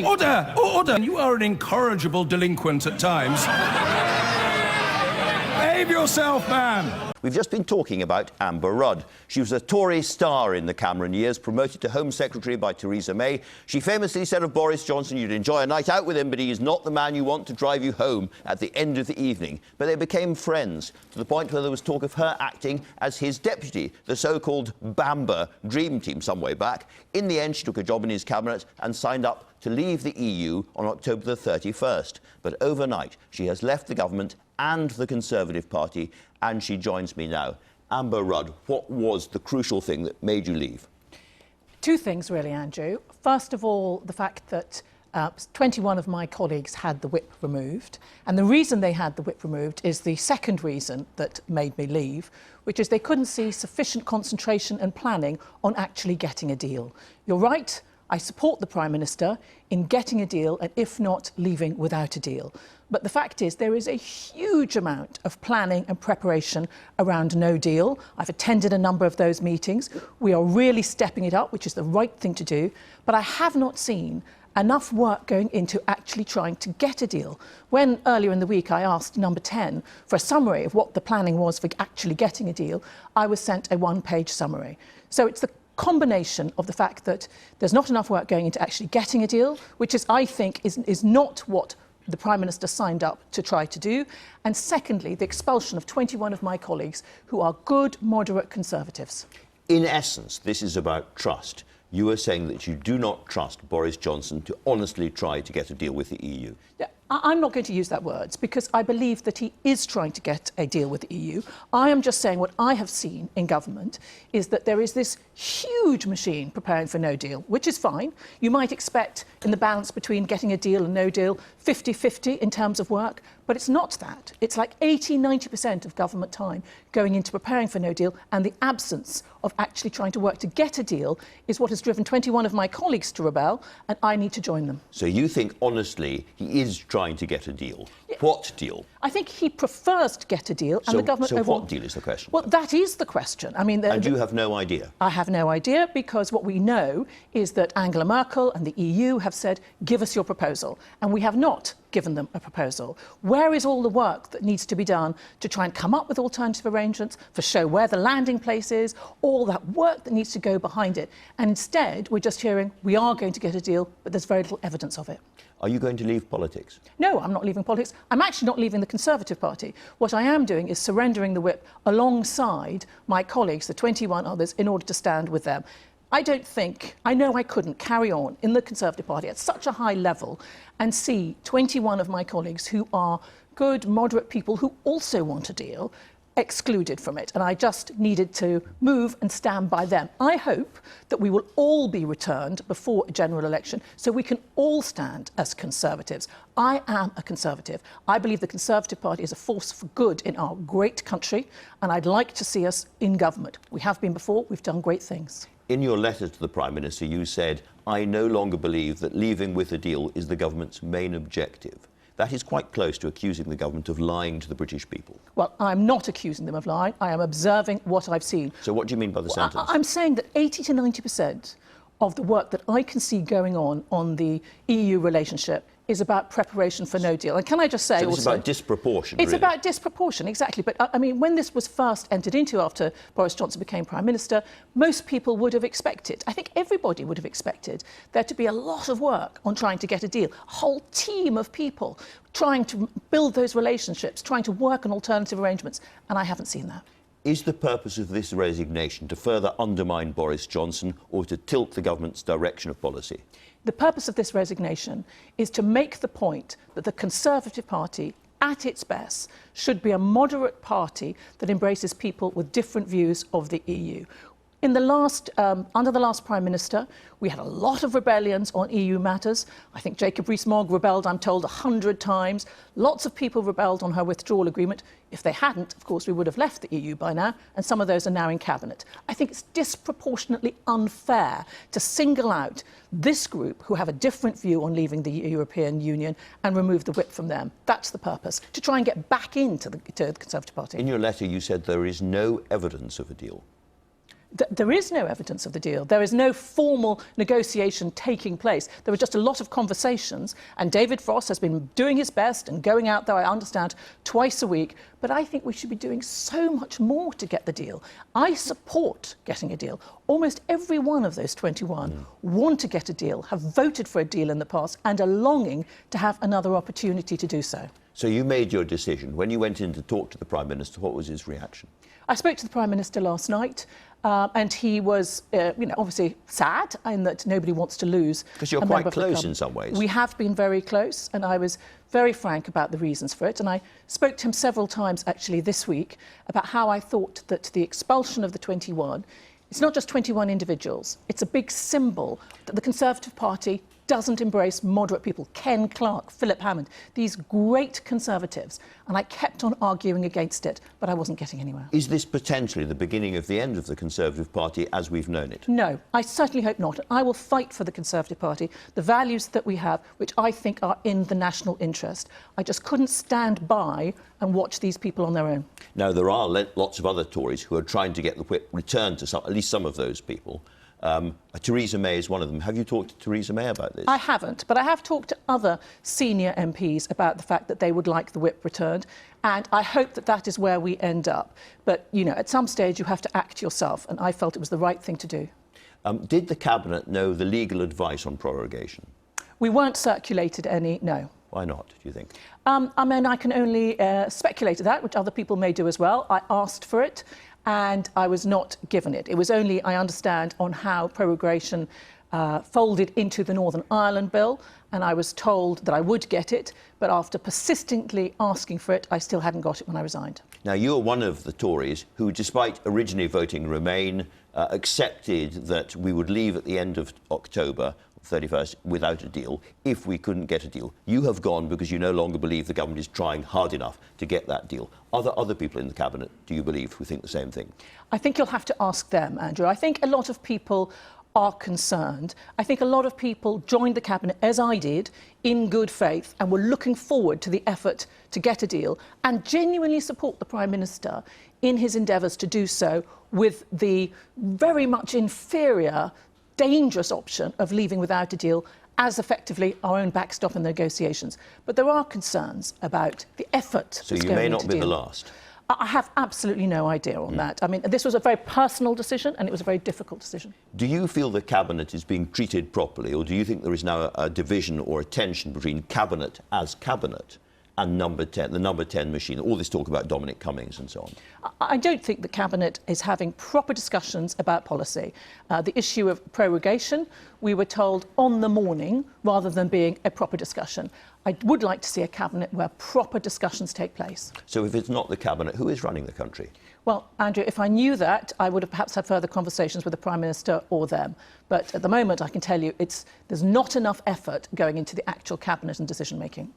Order! Order! You are an incorrigible delinquent at times. Behave yourself, man! We've just been talking about Amber Rudd. She was a Tory star in the Cameron years, promoted to Home Secretary by Theresa May. She famously said of Boris Johnson, you'd enjoy a night out with him, but he is not the man you want to drive you home at the end of the evening. But they became friends, to the point where there was talk of her acting as his deputy, the so-called Bamber Dream Team some way back. In the end, she took a job in his cabinet and signed up to leave the EU on October the 31st. But overnight, she has left the government and the Conservative Party, and she joins me now. Amber Rudd, what was the crucial thing that made you leave? Two things, really, Andrew. First of all, the fact that 21 of my colleagues had the whip removed. And the reason they had the whip removed is the second reason that made me leave, which is they couldn't see sufficient concentration and planning on actually getting a deal. You're right, I support the Prime Minister in getting a deal and, if not, leaving without a deal. But the fact is there is a huge amount of planning and preparation around no deal. I've attended a number of those meetings. We are really stepping it up, which is the right thing to do. But I have not seen enough work going into actually trying to get a deal. When earlier in the week I asked Number 10 for a summary of what the planning was for actually getting a deal, I was sent a one-page summary. So it's the combination of the fact that there's not enough work going into actually getting a deal, which is, I think, is not what the Prime Minister signed up to try to do, and secondly, the expulsion of 21 of my colleagues who are good, moderate Conservatives. In essence, this is about trust. You are saying that you do not trust Boris Johnson to honestly try to get a deal with the EU. Yeah, I'm not going to use that words because I believe that he is trying to get a deal with the EU. I am just saying what I have seen in government is that there is this huge machine preparing for no deal, which is fine. You might expect in the balance between getting a deal and no deal 50-50 in terms of work, but it's not that. It's like 80-90% of government time going into preparing for no deal, and the absence of actually trying to work to get a deal is what has driven 21 of my colleagues to rebel, and I need to join them. So you think, honestly, he is trying to get a deal? Yeah. What deal? I think he prefers to get a deal, and the government... So what deal is the question? Well, that is the question. I mean... And you have no idea? I have no idea, because what we know is that Angela Merkel and the EU have said, give us your proposal, and we have not given them a proposal. Where is all the work that needs to be done to try and come up with alternative arrangements, for show where the landing place is, all that work that needs to go behind it? And instead, we're just hearing, we are going to get a deal, but there's very little evidence of it. Are you going to leave politics? No, I'm not leaving politics. I'm actually not leaving the Conservative Party. What I am doing is surrendering the whip alongside my colleagues, the 21 others, in order to stand with them. I know I couldn't carry on in the Conservative Party at such a high level and see 21 of my colleagues who are good, moderate people who also want a deal excluded from it, and I just needed to move and stand by them. I hope that we will all be returned before a general election so we can all stand as Conservatives. I am a Conservative. I believe the Conservative Party is a force for good in our great country, and I'd like to see us in government. We have been before, we've done great things. In your letter to the Prime Minister, you said, I no longer believe that leaving with a deal is the government's main objective. That is quite close to accusing the government of lying to the British people. Well, I'm not accusing them of lying. I am observing what I've seen. So what do you mean by the sentence? I'm saying that 80-90% of the work that I can see going on the EU relationship is about preparation for no deal. And can I just say so also... it's about disproportion, It's really. about disproportion, exactly. But, I mean, when this was first entered into after Boris Johnson became Prime Minister, most people would have expected, I think everybody would have expected, there to be a lot of work on trying to get a deal. A whole team of people trying to build those relationships, trying to work on alternative arrangements, and I haven't seen that. Is the purpose of this resignation to further undermine Boris Johnson or to tilt the government's direction of policy? The purpose of this resignation is to make the point that the Conservative Party, at its best, should be a moderate party that embraces people with different views of the EU. Under the last Prime Minister, we had a lot of rebellions on EU matters. I think Jacob Rees-Mogg rebelled, I'm told, 100 times. Lots of people rebelled on her withdrawal agreement. If they hadn't, of course, we would have left the EU by now, and some of those are now in Cabinet. I think it's disproportionately unfair to single out this group who have a different view on leaving the European Union and remove the whip from them. That's the purpose, to try and get back into the Conservative Party. In your letter, you said there is no evidence of a deal. There is no evidence of the deal. There is no formal negotiation taking place. There were just a lot of conversations, and David Frost has been doing his best and going out there, I understand, twice a week. But I think we should be doing so much more to get the deal. I support getting a deal. Almost every one of those 21 want to get a deal, have voted for a deal in the past, and are longing to have another opportunity to do so. So you made your decision. When you went in to talk to the Prime Minister, what was his reaction? I spoke to the Prime Minister last night, and he was, obviously sad in that nobody wants to lose. Because you're quite close in some ways. We have been very close, and I was very frank about the reasons for it. And I spoke to him several times, actually, this week, about how I thought that the expulsion of the 21, it's not just 21 individuals, it's a big symbol that the Conservative Party doesn't embrace moderate people. Ken Clarke, Philip Hammond, these great Conservatives. And I kept on arguing against it, but I wasn't getting anywhere. Is this potentially the beginning of the end of the Conservative Party as we've known it? No, I certainly hope not. I will fight for the Conservative Party, the values that we have, which I think are in the national interest. I just couldn't stand by and watch these people on their own. Now, there are lots of other Tories who are trying to get the whip returned to at least some of those people. Theresa May is one of them. Have you talked to Theresa May about this? I haven't, but I have talked to other senior MPs about the fact that they would like the whip returned, and I hope that that is where we end up. But, at some stage you have to act yourself, and I felt it was the right thing to do. Did the Cabinet know the legal advice on prorogation? We weren't circulated any, no. Why not, do you think? I can only speculate to that, which other people may do as well. I asked for it, and I was not given it. It was only, I understand, on how prorogation folded into the Northern Ireland bill, and I was told that I would get it, but after persistently asking for it, I still hadn't got it when I resigned. Now, you're one of the Tories who, despite originally voting Remain, accepted that we would leave at the end of October 31st without a deal if we couldn't get a deal. You have gone because you no longer believe the government is trying hard enough to get that deal. Are there other people in the Cabinet, do you believe, who think the same thing? I think you'll have to ask them, Andrew. I think a lot of people are concerned. I think a lot of people joined the Cabinet, as I did, in good faith and were looking forward to the effort to get a deal and genuinely support the Prime Minister in his endeavours to do so with the very much inferior, dangerous option of leaving without a deal as effectively our own backstop in the negotiations. But there are concerns about the effort. So you may not be the last. I have absolutely no idea on that. I mean, this was a very personal decision and it was a very difficult decision. Do you feel the Cabinet is being treated properly, or do you think there is now a division or a tension between Cabinet as Cabinet and Number 10, the Number 10 machine, all this talk about Dominic Cummings and so on? I don't think the Cabinet is having proper discussions about policy. The issue of prorogation, we were told on the morning, rather than being a proper discussion. I would like to see a Cabinet where proper discussions take place. So if it's not the Cabinet, who is running the country? Well, Andrew, if I knew that, I would have perhaps had further conversations with the Prime Minister or them. But at the moment, I can tell you, there's not enough effort going into the actual Cabinet and decision-making.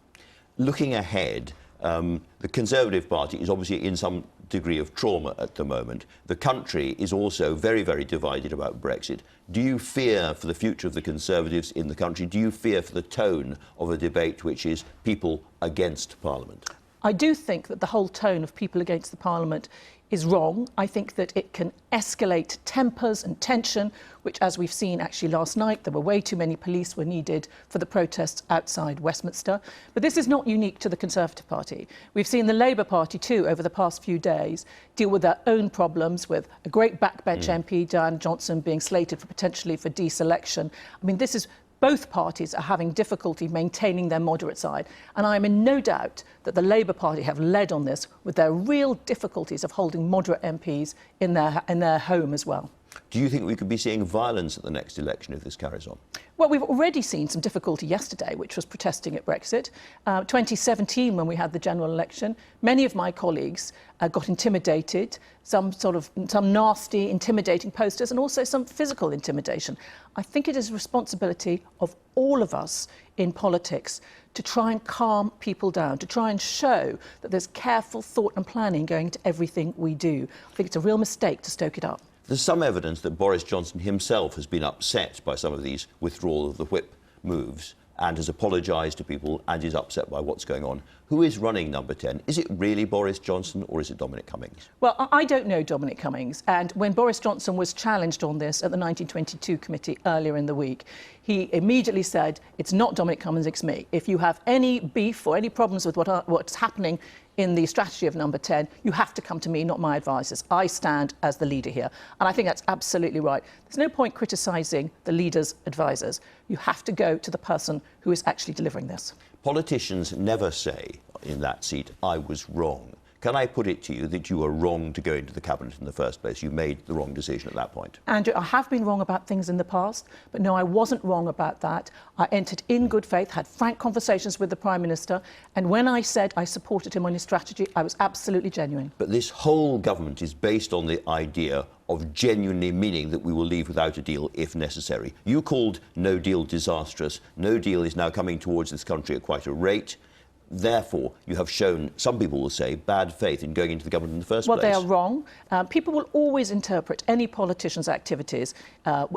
Looking ahead, the Conservative Party is obviously in some degree of trauma at the moment. The country is also very, very divided about Brexit. Do you fear for the future of the Conservatives in the country? Do you fear for the tone of a debate which is people against Parliament? I do think that the whole tone of people against the Parliament is wrong. I think that it can escalate tempers and tension, which, as we've seen actually last night, there were way too many police were needed for the protests outside Westminster. But this is not unique to the Conservative Party. We've seen the Labour Party too, over the past few days, deal with their own problems, with a great backbench MP, Diane Johnson, being slated for potentially for deselection. I mean, both parties are having difficulty maintaining their moderate side, and I am in no doubt that the Labour Party have led on this with their real difficulties of holding moderate MPs in their home as well. Do you think we could be seeing violence at the next election if this carries on? Well, we've already seen some difficulty yesterday, which was protesting at Brexit. 2017, when we had the general election, many of my colleagues got intimidated, some nasty, intimidating posters, and also some physical intimidation. I think it is a responsibility of all of us in politics to try and calm people down, to try and show that there's careful thought and planning going into everything we do. I think it's a real mistake to stoke it up. There's some evidence that Boris Johnson himself has been upset by some of these withdrawal of the whip moves and has apologised to people and is upset by what's going on. Who is running number 10? Is it really Boris Johnson or is it Dominic Cummings? Well, I don't know Dominic Cummings. And when Boris Johnson was challenged on this at the 1922 committee earlier in the week, he immediately said, it's not Dominic Cummings, it's me. If you have any beef or any problems with what's happening in the strategy of number 10, you have to come to me, not my advisers. I stand as the leader here. And I think that's absolutely right. There's no point criticising the leader's advisers. You have to go to the person who is actually delivering this. Politicians never say in that seat, I was wrong. Can I put it to you that you were wrong to go into the cabinet in the first place? You made the wrong decision at that point. Andrew, I have been wrong about things in the past, but no, I wasn't wrong about that. I entered in good faith, had frank conversations with the Prime Minister, and when I said I supported him on his strategy, I was absolutely genuine. But this whole government is based on the idea of genuinely meaning that we will leave without a deal if necessary. You called no deal disastrous. No deal is now coming towards this country at quite a rate. Therefore, you have shown, some people will say, bad faith in going into the government in the first place. Well, they are wrong. People will always interpret any politician's activities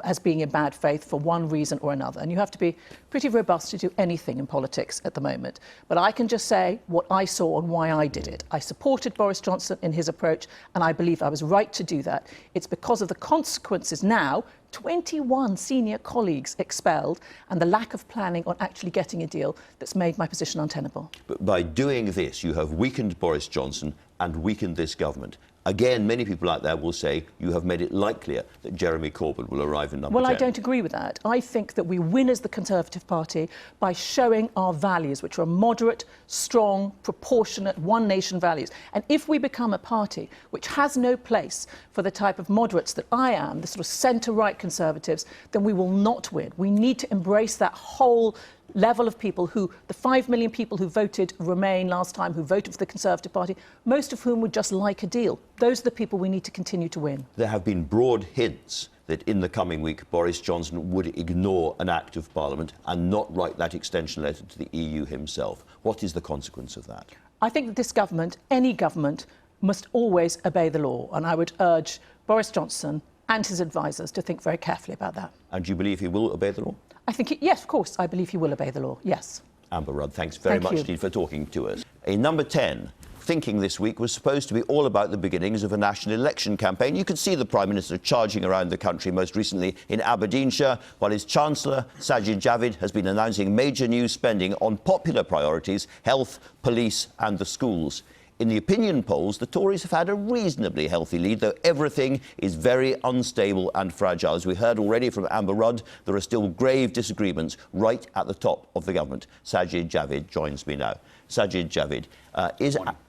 as being in bad faith for one reason or another. And you have to be pretty robust to do anything in politics at the moment. But I can just say what I saw and why I did it. I supported Boris Johnson in his approach, and I believe I was right to do that. It's because of the consequences now, 21 senior colleagues expelled, and the lack of planning on actually getting a deal that's made my position untenable. But by doing this, you have weakened Boris Johnson and weakened this government. Again, many people out there will say you have made it likelier that Jeremy Corbyn will arrive in number 10. Well, I don't agree with that. I think that we win as the Conservative Party by showing our values, which are moderate, strong, proportionate, one nation values. And if we become a party which has no place for the type of moderates that I am, the sort of centre-right Conservatives, then we will not win. We need to embrace that whole level of people who, the 5 million people who voted Remain last time, who voted for the Conservative Party, most of whom would just like a deal. Those are the people we need to continue to win. There have been broad hints that in the coming week Boris Johnson would ignore an act of Parliament and not write that extension letter to the EU himself. What is the consequence of that? I think that this government, any government, must always obey the law, and I would urge Boris Johnson and his advisers to think very carefully about that. And do you believe he will obey the law? I think, yes, of course, I believe he will obey the law, yes. Amber Rudd, thanks very much indeed for talking to us. In number 10, thinking this week was supposed to be all about the beginnings of a national election campaign. You could see the Prime Minister charging around the country, most recently in Aberdeenshire, while his Chancellor, Sajid Javid, has been announcing major new spending on popular priorities, health, police and the schools. In the opinion polls, the Tories have had a reasonably healthy lead, though everything is very unstable and fragile. As we heard already from Amber Rudd, there are still grave disagreements right at the top of the government. Sajid Javid joins me now. Sajid Javid,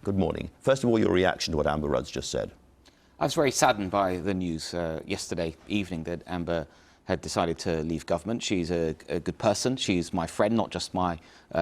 good morning. First of all, your reaction to what Amber Rudd's just said. I was very saddened by the news yesterday evening that Amber had decided to leave government. She's a good person. She's my friend, not just my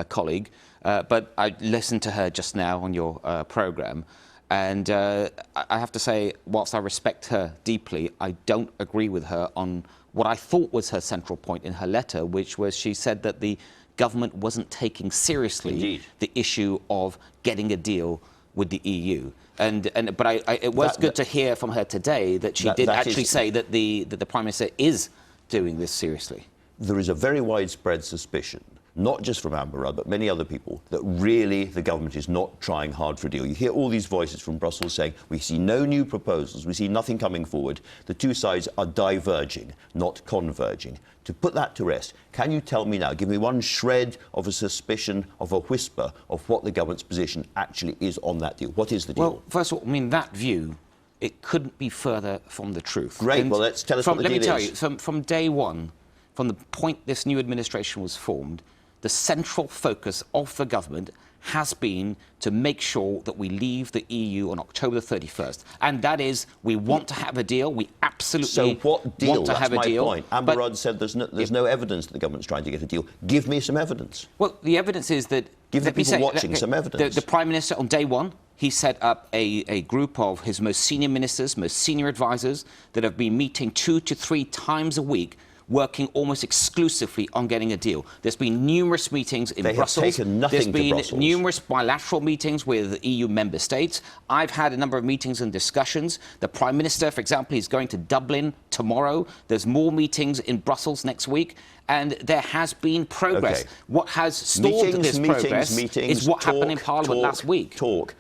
colleague. But I listened to her just now on your programme, and I have to say, whilst I respect her deeply, I don't agree with her on what I thought was her central point in her letter, which was she said that the government wasn't taking seriously the issue of getting a deal with the EU. But it was good to hear from her today that she did actually say that the Prime Minister is doing this seriously. There is a very widespread suspicion, not just from Amber Rudd, but many other people, that really the government is not trying hard for a deal. You hear all these voices from Brussels saying, we see no new proposals, we see nothing coming forward. The two sides are diverging, not converging. To put that to rest, can you tell me now, give me one shred of a suspicion, of a whisper, of what the government's position actually is on that deal? What is the deal? Well, first of all, I mean, that view, it couldn't be further from the truth. Great, well, let's tell us what the deal is. Let me tell you, from day one, from the point this new administration was formed, the central focus of the government has been to make sure that we leave the EU on October the 31st. And that is, we want to have a deal. We absolutely what deal? want to have a deal. That's my point. Amber Rudd said there's no evidence that the government's trying to get a deal. Give me some evidence. Well, the evidence is that... Give the people watching some evidence. The Prime Minister, on day one, he set up a group of his most senior ministers, most senior advisors, that have been meeting 2 to 3 times a week, working almost exclusively on getting a deal. There's been numerous meetings in Brussels. They have taken nothing to Brussels. There's been numerous bilateral meetings with EU member states. I've had a number of meetings and discussions. The Prime Minister, for example, is going to Dublin tomorrow. There's more meetings in Brussels next week. and there has been progress. Okay. What has stalled this progress is what happened in Parliament last week.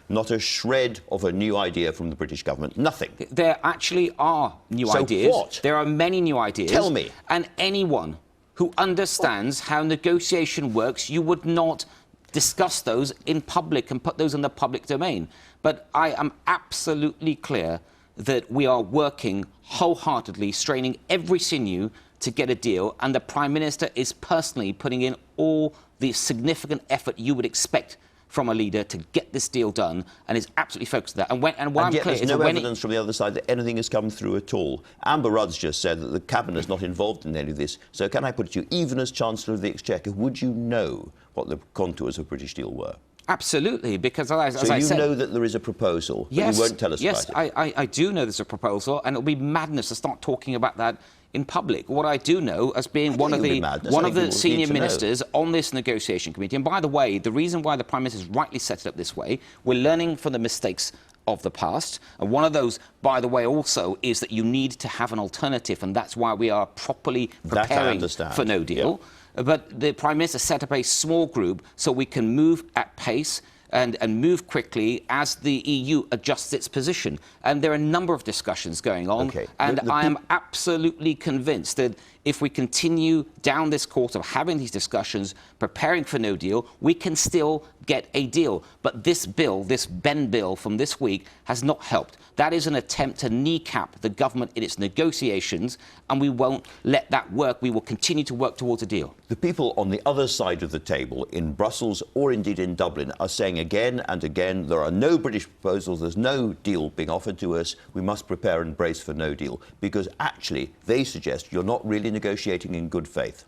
Not a shred of a new idea from the British government. Nothing. There actually are new ideas. What? There are many new ideas. Tell me. And anyone who understands how negotiation works, you would not discuss those in public and put those in the public domain. But I am absolutely clear that we are working wholeheartedly, straining every sinew to get a deal, and the Prime Minister is personally putting in all the significant effort you would expect from a leader to get this deal done, and is absolutely focused on that. And yet there's no evidence from the other side that anything has come through at all. Amber Rudd's just said that the Cabinet is not involved in any of this. So can I put it to you, even as Chancellor of the Exchequer, would you know what the contours of a British deal were? Absolutely, because as I said... So you know that there is a proposal, but you won't tell us about it? Yes, I do know there's a proposal, and it'll be madness to start talking about that in public. What I do know, as being one of the senior ministers on this negotiation committee, and by the way, the reason why the Prime Minister has rightly set it up this way, we're learning from the mistakes of the past, and one of those, by the way, also is that you need to have an alternative, and that's why we are properly preparing for no deal. Yeah. But the Prime Minister set up a small group so we can move at pace and move quickly as the EU adjusts its position. And there are a number of discussions going on. Okay. And I am absolutely convinced that if we continue down this course of having these discussions, preparing for no deal, we can still get a deal. But this bill, this Ben bill from this week, has not helped. That is an attempt to kneecap the government in its negotiations, and we won't let that work. We will continue to work towards a deal. The people on the other side of the table in Brussels or indeed in Dublin are saying again and again, there are no British proposals, there's no deal being offered to us, we must prepare and brace for no deal. Because actually, they suggest you're not really negotiating in good faith.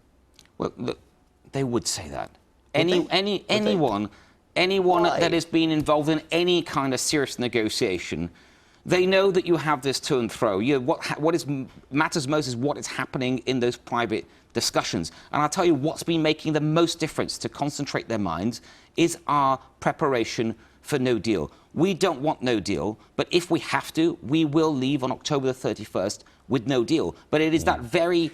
Well, look, they would say that. Anyone that has been involved in any kind of serious negotiation, they know that you have this to and fro. What matters most is what is happening in those private discussions. And I'll tell you what's been making the most difference to concentrate their minds is our preparation for no deal. We don't want no deal, but if we have to, we will leave on October the 31st with no deal. But it is that very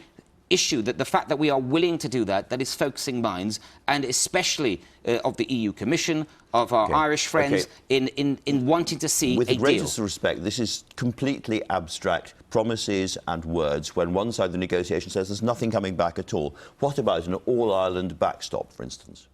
issue, that the fact that we are willing to do that, that is focusing minds, and especially of the EU Commission, of our Irish friends, in wanting to see a deal. With the greatest respect, this is completely abstract promises and words when one side of the negotiation says there's nothing coming back at all. What about an all-Ireland backstop, for instance?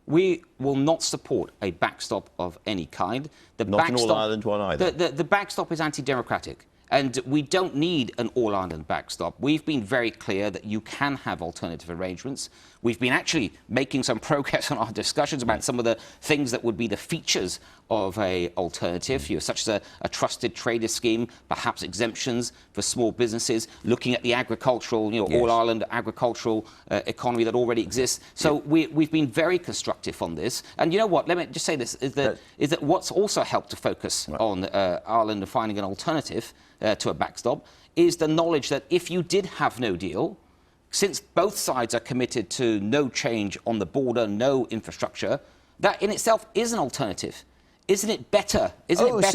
We will not support a backstop of any kind. Not an all-Ireland one either? The backstop is anti-democratic. And we don't need an all-Ireland backstop. We've been very clear that you can have alternative arrangements. We've been actually making some progress on our discussions about some of the things that would be the features of an alternative, such as a trusted trader scheme, perhaps exemptions for small businesses, looking at the agricultural, all-Ireland agricultural economy that already exists. So we've been very constructive on this. And you know what? Let me just say this, is that what's also helped to focus on Ireland and finding an alternative to a backstop is the knowledge that if you did have no deal, since both sides are committed to no change on the border, no infrastructure, that in itself is an alternative. Isn't it better? Isn't it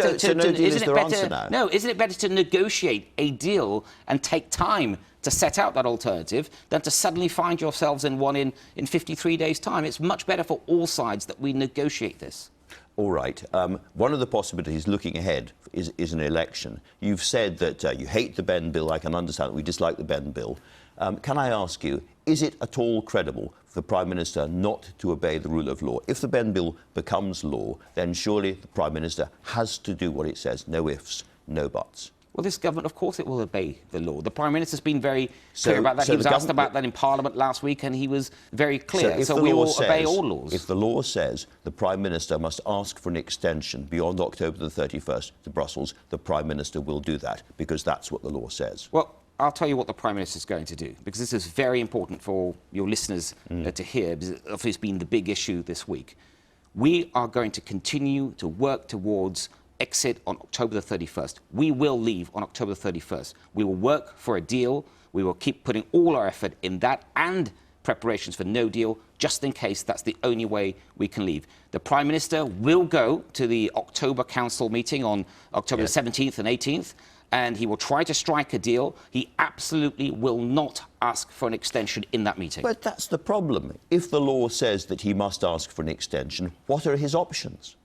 better to negotiate a deal and take time to set out that alternative than to suddenly find yourselves in one in 53 days' time? It's much better for all sides that we negotiate this. All right. One of the possibilities looking ahead is an election. You've said that you hate the Ben bill. I can understand that we dislike the Ben bill. Can I ask you, is it at all credible for the Prime Minister not to obey the rule of law? If the Ben bill becomes law, then surely the Prime Minister has to do what it says. No ifs, no buts. Well, this government, of course, it will obey the law. The Prime Minister's been very clear about that. He was asked about that in Parliament last week, and he was very clear. So we will obey all laws. If the law says the Prime Minister must ask for an extension beyond October the 31st to Brussels, the Prime Minister will do that, because that's what the law says. Well, I'll tell you what the Prime Minister is going to do, because this is very important for your listeners to hear, because it's been the big issue this week. We are going to continue to work towards exit on October the 31st. We will leave on October the 31st. We will work for a deal. We will keep putting all our effort in that and preparations for no deal, just in case that's the only way we can leave. The Prime Minister will go to the October Council meeting on October the 17th and 18th, and he will try to strike a deal. He absolutely will not ask for an extension in that meeting. But that's the problem. If the law says that he must ask for an extension, what are his options?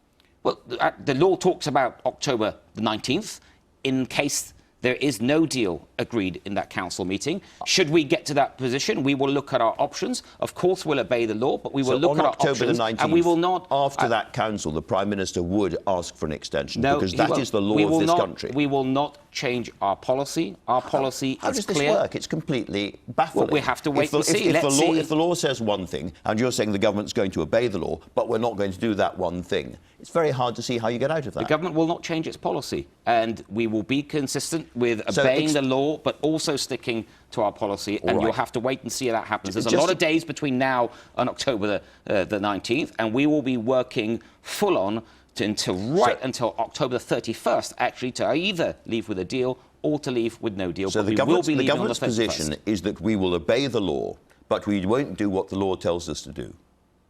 Well, the law talks about October the 19th in case there is no deal agreed in that council meeting. Should we get to that position, we will look at our options. Of course, we'll obey the law, but we will look at our options. On October the 19th, and we will not. After that council, the Prime Minister would ask for an extension, because that is the law of this country. We will not change our policy. Our policy is clear. How does this work? It's completely baffling. Well, we have to wait and see. If the law says one thing, and you're saying the government's going to obey the law, but we're not going to do that one thing, it's very hard to see how you get out of that. The government will not change its policy, and we will be consistent with obeying the law, but also sticking to our policy, and you'll have to wait and see how that happens. There's a lot of days between now and October the 19th, and we will be working full on until October the 31st, actually, to either leave with a deal or to leave with no deal. So but the government's position is that we will obey the law, but we won't do what the law tells us to do.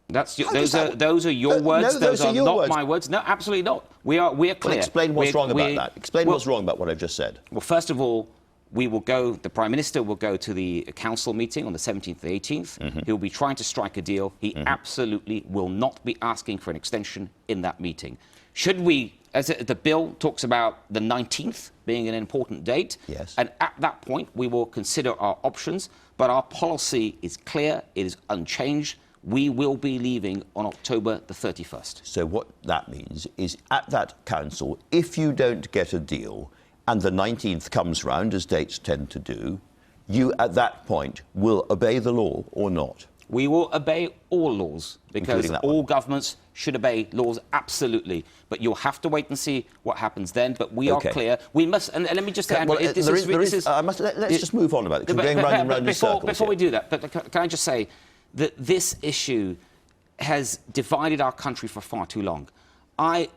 Those are your words. Those are not my words. No, absolutely not. We are clear. Well, explain what's wrong about that. Explain what's wrong about what I've just said. Well, first of all, the Prime Minister will go to the council meeting on the 17th and 18th. He'll be trying to strike a deal. He absolutely will not be asking for an extension in that meeting. Should we, as the bill talks about the 19th being an important date, yes, and at that point we will consider our options, but our policy is clear, it is unchanged. We will be leaving on October the 31st. So what that means is at that council, if you don't get a deal and the 19th comes round, as dates tend to do, you at that point will obey the law or not? We will obey all laws, because all governments should obey laws, absolutely. But you'll have to wait and see what happens then. But we are clear. We must, and let me just say, let's just move on about it, because we're going round and round in circles. Before we do that, can I just say that this issue has divided our country for far too long. I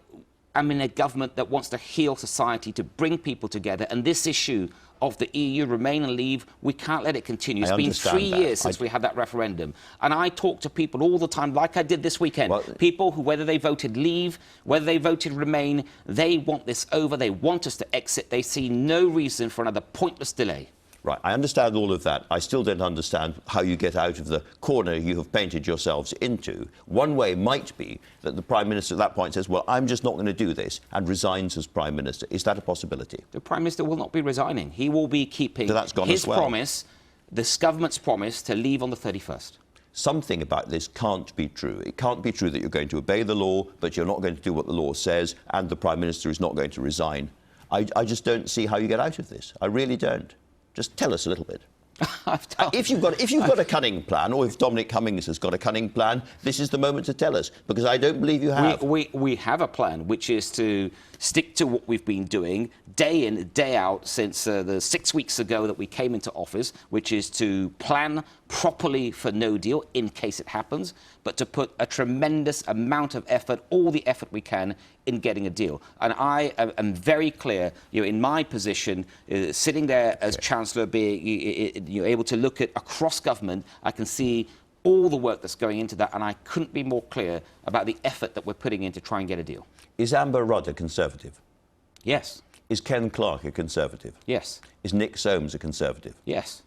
am in a government that wants to heal society, to bring people together, and this issue of the EU, remain and leave, we can't let it continue. It's been 3 years since we had that referendum. And I talk to people all the time, like I did this weekend. People who, whether they voted leave, whether they voted remain, they want this over, they want us to exit. They see no reason for another pointless delay. Right, I understand all of that. I still don't understand how you get out of the corner you have painted yourselves into. One way might be that the Prime Minister at that point says, well, I'm just not going to do this, and resigns as Prime Minister. Is that a possibility? The Prime Minister will not be resigning. He will be keeping his promise, this government's promise, to leave on the 31st. Something about this can't be true. It can't be true that you're going to obey the law, but you're not going to do what the law says, and the Prime Minister is not going to resign. I just don't see how you get out of this. I really don't. Just tell us a little bit. If you've got a cunning plan, or if Dominic Cummings has got a cunning plan, this is the moment to tell us, because I don't believe you have. We have a plan, which is to stick to what we've been doing day in, day out since the 6 weeks ago that we came into office, which is to plan properly for no deal in case it happens, but to put a tremendous amount of effort, all the effort we can, in getting a deal. And I am very clear, in my position, sitting there as Chancellor, being able to look at across government, I can see all the work that's going into that, and I couldn't be more clear about the effort that we're putting in to try and get a deal. Is Amber Rudd a Conservative? Yes. Is Ken Clarke a Conservative? Yes. Is Nick Soames a Conservative? Yes.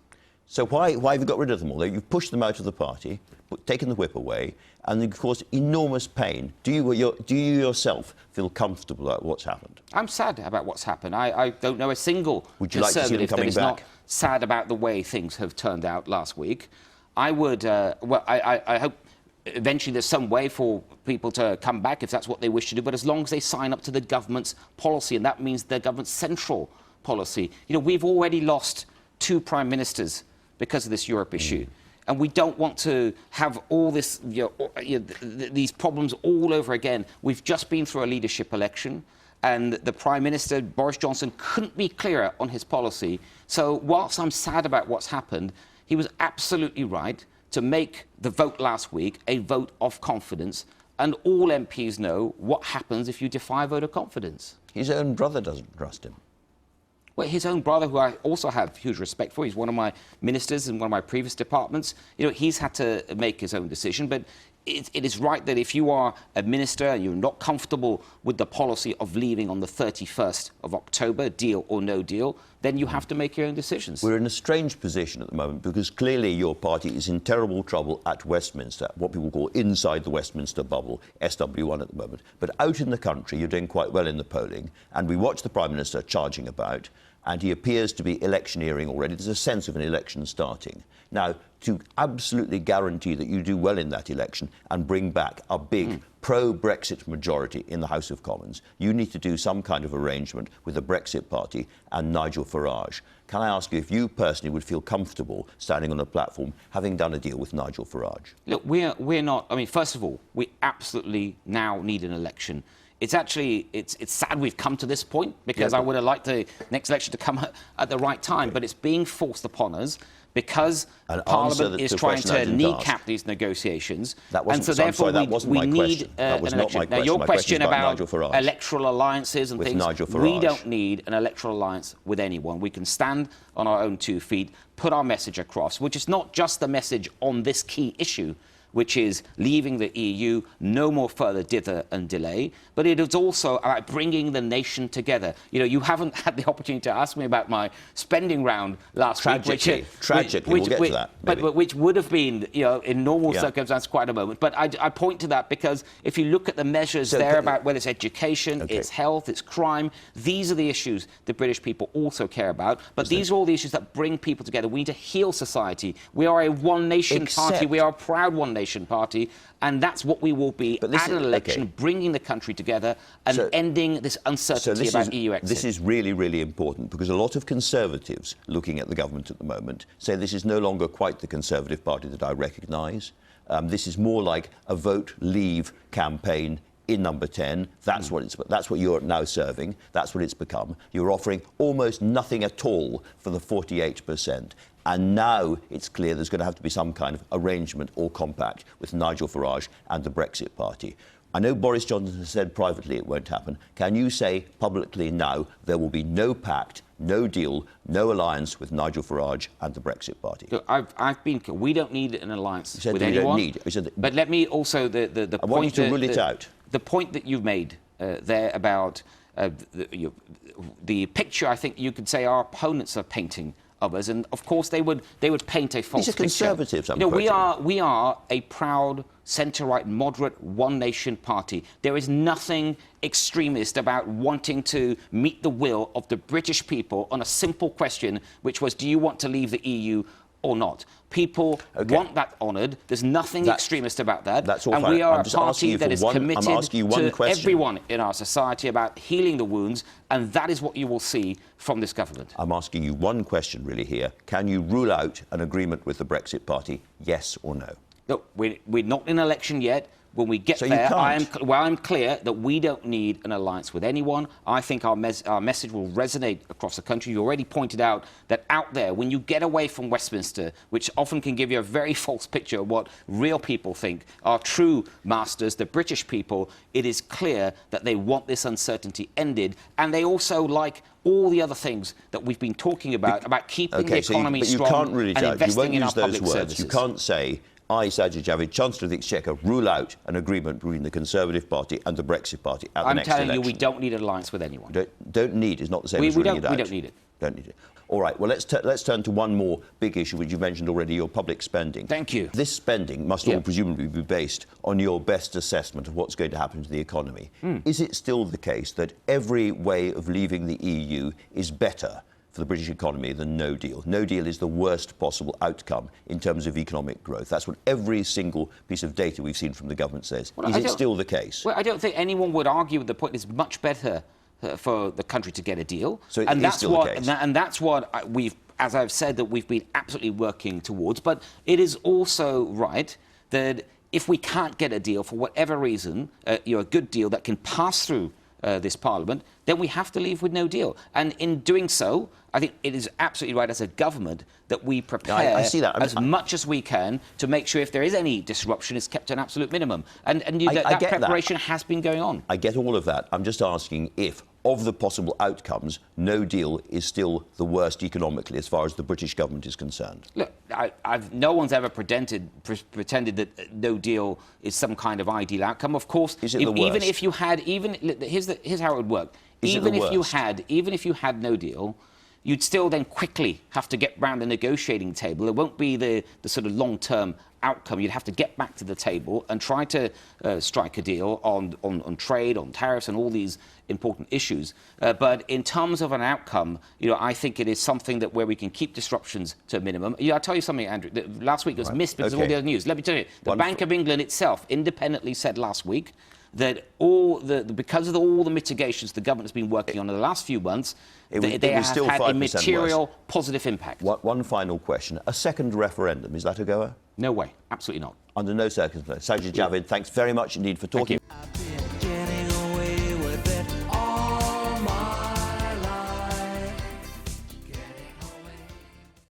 So why have you got rid of them all? You've pushed them out of the party, taken the whip away, and they've caused enormous pain. Do you yourself feel comfortable about what's happened? I'm sad about what's happened. I don't know a single Conservative that is not sad about the way things have turned out last week. I would, I hope eventually there's some way for people to come back if that's what they wish to do, but as long as they sign up to the government's policy, and that means the government's central policy. We've already lost 2 prime ministers because of this Europe issue. And we don't want to have all this, these problems all over again. We've just been through a leadership election, and the Prime Minister, Boris Johnson, couldn't be clearer on his policy. So whilst I'm sad about what's happened, he was absolutely right to make the vote last week a vote of confidence. And all MPs know what happens if you defy a vote of confidence. His own brother doesn't trust him. Well, his own brother, who I also have huge respect for, he's one of my ministers in one of my previous departments. He's had to make his own decision, but it is right that if you are a minister and you're not comfortable with the policy of leaving on the 31st of October, deal or no deal, then you have to make your own decisions. We're in a strange position at the moment because clearly your party is in terrible trouble at Westminster, what people call inside the Westminster bubble, SW1 at the moment. But out in the country, you're doing quite well in the polling, and we watch the Prime Minister charging about, and he appears to be electioneering already. There's a sense of an election starting. Now, to absolutely guarantee that you do well in that election and bring back a big pro-Brexit majority in the House of Commons, you need to do some kind of arrangement with the Brexit Party and Nigel Farage. Can I ask you if you personally would feel comfortable standing on a platform having done a deal with Nigel Farage? Look, we're not... I mean, first of all, we absolutely now need an election. It's actually, it's sad we've come to this point because I would have liked the next election to come at the right time, but it's being forced upon us because Parliament is trying to kneecap these negotiations. And so therefore we need an election. Now, your question about electoral alliances and things, we don't need an electoral alliance with anyone. We can stand on our own 2 feet, put our message across, which is not just the message on this key issue, which is leaving the EU, no more further dither and delay, but it is also about bringing the nation together. You know, you haven't had the opportunity to ask me about my spending round last week, we'll get to that. But which would have been, you know, in normal circumstances, quite a moment. But I point to that because if you look at the measures about whether it's education, it's health, it's crime, these are the issues the British people also care about. But these are all the issues that bring people together. We need to heal society. We are a one-nation party. We are a proud one-nation party, and that's what we will be at an election, bringing the country together and ending this uncertainty about EU exit. This is really, really important because a lot of Conservatives looking at the government at the moment say this is no longer quite the Conservative Party that I recognise. This is more like a vote leave campaign in number 10. That's what you're now serving. That's what it's become. You're offering almost nothing at all for the 48%. And now it's clear there's going to have to be some kind of arrangement or compact with Nigel Farage and the Brexit Party. I know Boris Johnson has said privately it won't happen. Can you say publicly now there will be no pact, no deal, no alliance with Nigel Farage and the Brexit Party? Look, we don't need an alliance with anyone. But let me also I want you to rule it out. The point that you've made there about the picture, I think you could say our opponents are painting of us, and of course they would paint a false picture. These are Conservatives. We are a proud centre-right, moderate, one-nation party. There is nothing extremist about wanting to meet the will of the British people on a simple question, which was, do you want to leave the EU or not? People want that honoured. There's nothing extremist about that. That's all and fine. we are a party that is committed to question. everyone in our society about healing the wounds, and that is what you will see from this government. I'm asking you one question really here. Can you rule out an agreement with the Brexit Party, yes or no? Look, we're not in an election yet. When we get there, I'm clear that we don't need an alliance with anyone. I think our message will resonate across the country. You already pointed out that out there, when you get away from Westminster, which often can give you a very false picture of what real people think, our true masters, the British people, it is clear that they want this uncertainty ended. And they also like all the other things that we've been talking about keeping the economy strong and investing in our public services. You can't say, I, Sajid Javid, Chancellor of the Exchequer, rule out an agreement between the Conservative Party and the Brexit Party at the next election. I'm telling you, we don't need an alliance with anyone. Don't need is not the same as ruling it out. We don't need it. Don't need it. All right, well, let's turn to one more big issue, which you've mentioned already, your public spending. Thank you. This spending must all presumably be based on your best assessment of what's going to happen to the economy. Is it still the case that every way of leaving the EU is better for the British economy than no deal? No deal is the worst possible outcome in terms of economic growth. That's what every single piece of data we've seen from the government says. Is it still the case? Well, I don't think anyone would argue with the point. It's much better for the country to get a deal. So that's still the case. And that's what we've, as I've said, that we've been absolutely working towards. But it is also right that if we can't get a deal for whatever reason, a good deal that can pass through this Parliament, then we have to leave with no deal. And in doing so, I think it is absolutely right as a government that we prepare as much as we can to make sure if there is any disruption, it's kept to an absolute minimum. And that preparation has been going on. I get all of that. I'm just asking if of the possible outcomes, no deal is still the worst economically as far as the British government is concerned? Look, no one's ever pretended that no deal is some kind of ideal outcome. Of course, is it the worst? Even if you had, here's how it would work. Is even it the if you worst? even if you had no deal, you'd still then quickly have to get round the negotiating table. It won't be the sort of long-term outcome. You'd have to get back to the table and try to strike a deal on trade, on tariffs, and all these important issues. But in terms of an outcome, I think it is something that where we can keep disruptions to a minimum. I'll tell you something, Andrew. Last week it was missed because of all the other news. Let me tell you, the Bank of England itself independently said last week that because of all the mitigations the government has been working on in the last few months, they have still had a 5% material worse. positive impact. One final question. A second referendum, is that a goer? No way. Absolutely not. Under no circumstances. Sajid Javid, thanks very much indeed for talking.